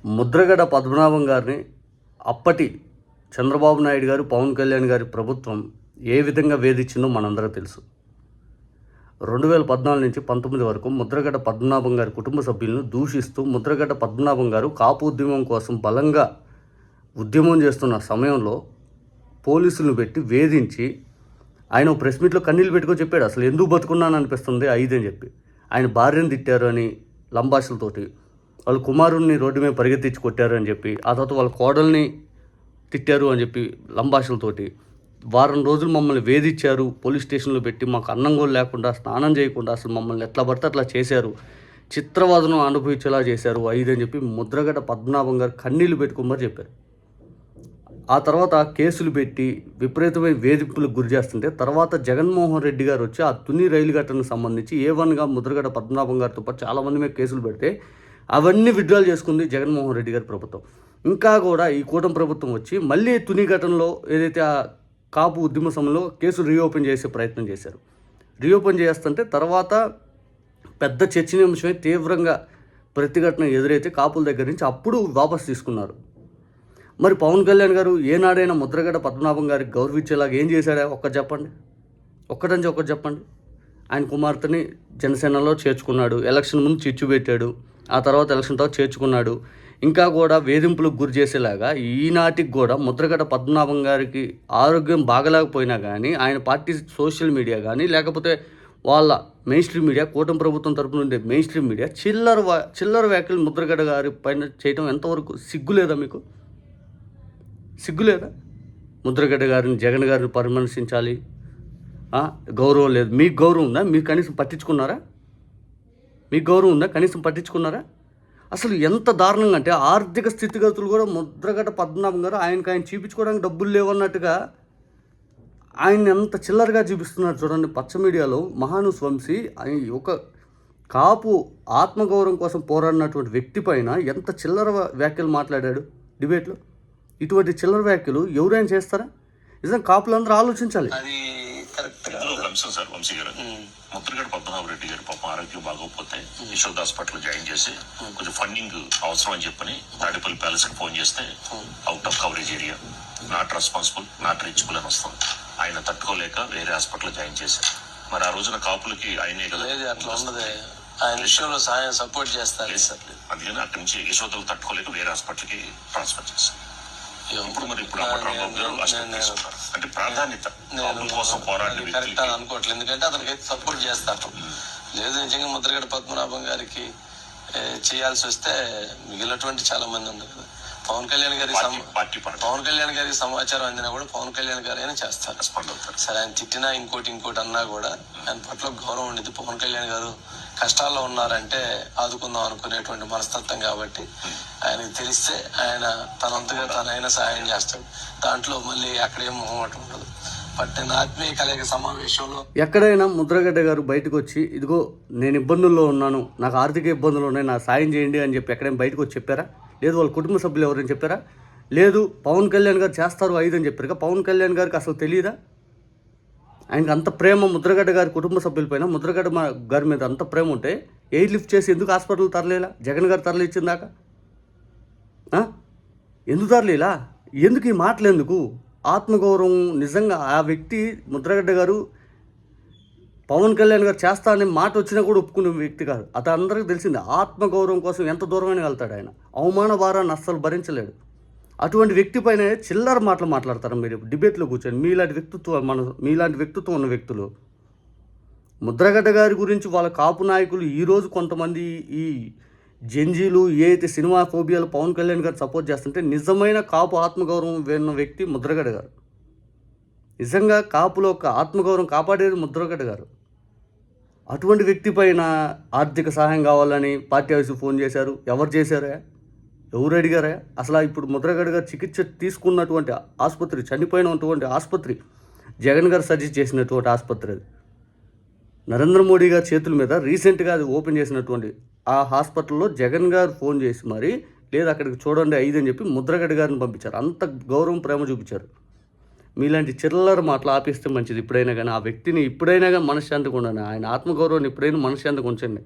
ముద్రగడ పద్మనాభం గారిని అప్పటి చంద్రబాబు నాయుడు గారు, పవన్ కళ్యాణ్ గారి ప్రభుత్వం ఏ విధంగా వేధించిందో మనందరికీ తెలుసు. 2014 నుంచి 19 వరకు ముద్రగడ పద్మనాభం గారి కుటుంబ సభ్యులను దూషిస్తూ ముద్రగడ పద్మనాభం గారు కాపు ఉద్యమం కోసం బలంగా ఉద్యమం చేస్తున్న సమయంలో పోలీసులను పెట్టి వేధించి ఆయన ప్రెస్ మీట్లో కన్నీళ్ళు పెట్టుకొని చెప్పాడు, అసలు ఎందుకు బతుకున్నాను అనిపిస్తుంది అని చెప్పి. ఆయన భార్యను తిట్టారు అని లంబాషలతోటి, వాళ్ళ కుమారుణ్ణి రోడ్డు మీద పరిగెత్తించి కొట్టారు అని చెప్పి, ఆ తర్వాత వాళ్ళ కోడల్ని తిట్టారు అని చెప్పి లంబాషలతోటి, వారం రోజులు మమ్మల్ని వేధించారు, పోలీస్ స్టేషన్లో పెట్టి మాకు అన్నం కూడా లేకుండా, స్నానం చేయకుండా అసలు మమ్మల్ని ఎట్లా పడితే అట్లా చేశారు, చిత్రవాదనం అనుభవించేలా చేశారు అని చెప్పి ముద్రగడ పద్మనాభం గారు కన్నీళ్ళు పెట్టుకోమని చెప్పారు. ఆ తర్వాత కేసులు పెట్టి విపరీతమైన వేధింపులకు గురి చేస్తుంటే తర్వాత జగన్మోహన్ రెడ్డి గారు వచ్చి ఆ తుని రైలు ఘటనకు సంబంధించి A1గా ముద్రగడ పద్మనాభం గారితో పాటు చాలామంది మీద కేసులు పెడితే అవన్నీ విత్డ్రాల్ చేసుకుంది జగన్మోహన్ రెడ్డి గారి ప్రభుత్వం. ఇంకా కూడా ఈ కూటమి ప్రభుత్వం వచ్చి మళ్ళీ తుని ఘటనలో ఏదైతే ఆ కాపు ఉద్యమ సమయంలో కేసులు రీఓపెన్ చేసే ప్రయత్నం చేశారు. రీఓపెన్ చేస్తుంటే తర్వాత పెద్ద చర్చనీయాంశమై తీవ్రంగా ప్రతిఘటన ఎదురైతే కాపుల దగ్గర నుంచి అప్పుడు వాపసు తీసుకున్నారు. మరి పవన్ కళ్యాణ్ గారు ఏనాడైనా ముద్రగడ పద్మనాభం గారికి గౌరవించేలాగా ఏం చేశాడా? ఒక్కటి చెప్పండి. ఆయన కుమార్తెని జనసేనలో చేర్చుకున్నాడు, ఎలక్షన్ ముందు చిచ్చు పెట్టాడు, ఆ తర్వాత ఎలక్షన్ తర్వాత చేర్చుకున్నాడు. ఇంకా కూడా వేధింపులకు గురి చేసేలాగా ఈనాటికి కూడా ముద్రగడ పద్మనాభం గారికి ఆరోగ్యం బాగలేకపోయినా కానీ ఆయన పార్టీ సోషల్ మీడియా కానీ లేకపోతే వాళ్ళ మెయిన్ స్ట్రీమ్ మీడియా, కూటమి ప్రభుత్వం తరపున ఉండే మెయిన్ స్ట్రీమ్ మీడియా చిల్లర వ్యాఖ్యలు ముద్రగడ గారి పైన చేయడం ఎంతవరకు సిగ్గులేదా మీకు? సిగ్గులేదా? ముద్రగడ్డ గారిని, జగన్ గారిని పరామర్శించాలి, గౌరవం లేదు. మీకు గౌరవం ఉందా? మీరు కనీసం పట్టించుకున్నారా? అసలు ఎంత దారుణంగా అంటే ఆర్థిక స్థితిగతులు కూడా ముద్రగడ్డ పద్మనాభం గారు ఆయన చూపించుకోవడానికి డబ్బులు లేవన్నట్టుగా ఆయన ఎంత చిల్లరగా చూపిస్తున్నారు చూడండి. పచ్చ మీడియాలో మహానుస్ వంశీ ఒక కాపు ఆత్మగౌరవం కోసం పోరాడినటువంటి వ్యక్తి పైన ఎంత చిల్లర వ్యాఖ్యలు మాట్లాడాడు డిబేట్లో. ఇటువంటి చిల్లర వ్యాఖ్యలు ఎవరైనా చేస్తారా? నిజంగా కాపులందరూ ఆలోచించాలి. వంశీ గారు, ముద్రగడ పద్మనాభరెడ్డి గారు పాపం ఆరోగ్యం బాగోకపోతే యశోద హాస్పిటల్ జాయిన్ చేసి కొంచెం ఫండింగ్ అవసరం అని చెప్పని తాడేపల్లి ప్యాలెస్ కి ఫోన్ చేస్తే out of coverage area, not responsible, not reachable అని వస్తుంది. ఆయన తట్టుకోలేక వేరే హాస్పిటల్ జాయిన్ చేశారు. మరి ఆ రోజున కాపులకి ఆయనే కదా అట్లా ఉండదు, ఆయన విషయంలో సహాయం సపోర్ట్ చేస్తారు. అందుకని అక్కడి నుంచి యశోదలు తట్టుకోలేక వేరే హాస్పిటల్ కి ట్రాన్స్ఫర్ చేశారు. ఇప్పుడు అంటే ప్రాధాన్యత కోసం కరెక్ట్ అని అనుకోవట్లేదు, ఎందుకంటే అతనికి అయితే సపోర్ట్ చేస్తాను. లేదు నిజంగా ముద్రగడ పద్మనాభం గారికి చేయాల్సి వస్తే మిగిలినటువంటి చాలా మంది ఉన్నారు కదా. పవన్ కళ్యాణ్ గారికి సమాచారం అందినా కూడా పవన్ కళ్యాణ్ గారు అయినా చేస్తారు. సరే ఆయన తిట్టినా ఇంకోటి అన్నా కూడా ఆయన పట్ల గౌరవం ఉండేది. పవన్ కళ్యాణ్ గారు కష్టాల్లో ఉన్నారంటే ఆదుకుందాం అనుకునేటువంటి మనస్తత్వం కాబట్టి ఆయనకి తెలిస్తే ఆయన తనంతగా తనైనా సహాయం చేస్తాడు. దాంట్లో మళ్ళీ అక్కడేం మొహమాటం ఉండదు. బట్ నేను ఆత్మీయ కలయిక సమావేశంలో ఎక్కడైనా ముద్రగడ్డ గారు బయటకు వచ్చి ఇదిగో నేను ఇబ్బందుల్లో ఉన్నాను, నాకు ఆర్థిక ఇబ్బందులు ఉన్నాయి, నాకు సాయం చేయండి అని చెప్పి ఎక్కడైనా బయటకు వచ్చి చెప్పారా? లేదు వాళ్ళ కుటుంబ సభ్యులు ఎవరైనా చెప్పారా? లేదు పవన్ కళ్యాణ్ గారు చేస్తారు అని చెప్పారు. పవన్ కళ్యాణ్ గారికి అసలు తెలియదా? ఆయనకు అంత ప్రేమ ముద్రగడ్డ గారి కుటుంబ సభ్యులపైన, ముద్రగడ్డ గారి మీద అంత ప్రేమ ఉంటే ఎయిర్ లిఫ్ట్ చేసి ఎందుకు హాస్పిటల్ తరలేలా? జగన్ గారు తరలిచ్చిందాక ఎందుకు తరలేలా? ఎందుకు ఈ మాటలు ఎందుకు? ఆత్మగౌరవం నిజంగా ఆ వ్యక్తి ముద్రగడ్డ గారు పవన్ కళ్యాణ్ గారు చేస్తా అనే మాట వచ్చినా కూడా ఒప్పుకునే వ్యక్తి కాదు. అది అందరికీ తెలిసింది. ఆత్మగౌరవం కోసం ఎంత దూరమైన వెళ్తాడు ఆయన. అవమాన భారాన్ని అస్సలు భరించలేడు. అటువంటి వ్యక్తి పైన చిల్లర మాటలు మాట్లాడతారు మీరు డిబేట్లో కూర్చొని. మీలాంటి వ్యక్తిత్వం ఉన్న వ్యక్తులు ముద్రగడ్డ గారి గురించి వాళ్ళ కాపు నాయకులు ఈరోజు కొంతమంది ఈ జంజీలు ఏదైతే సినిమా ఫోబియాలు పవన్ కళ్యాణ్ గారు సపోర్ట్ చేస్తుంటే నిజమైన కాపు ఆత్మగౌరవం ఉన్న వ్యక్తి ముద్రగడ్డ గారు. నిజంగా కాపులో ఒక ఆత్మగౌరవం కాపాడేది ముద్రగడ్డ గారు. అటువంటి వ్యక్తి పైన ఆర్థిక సహాయం కావాలని పార్టీ ఆఫీసు ఫోన్ చేశారు. ఎవరు చేశారా? ఎవరు అడిగారా? అసలు ఇప్పుడు ముద్రగడ్డ గారు చికిత్స తీసుకున్నటువంటి ఆసుపత్రి, చనిపోయినటువంటి ఆసుపత్రి జగన్ గారు సజెస్ట్ చేసినటువంటి ఆసుపత్రి. అది నరేంద్ర మోడీ గారి చేతుల మీద రీసెంట్గా అది ఓపెన్ చేసినటువంటి ఆ హాస్పిటల్లో జగన్ గారు ఫోన్ చేసి మరి లేదు అక్కడికి చూడండి అని చెప్పి ముద్రగడ్డ గారిని పంపించారు. అంత గౌరవం, ప్రేమ చూపించారు. మీలాంటి చిల్లర మాటలు ఆపేస్తే మంచిది. ఇప్పుడైనా కానీ ఆ వ్యక్తిని ఇప్పుడైనా కానీ మనశ్శాంతిగా ఉండండి. ఆయన ఆత్మగౌరవాన్ని ఇప్పుడైనా మనశ్శాంతిగా ఉంచండి.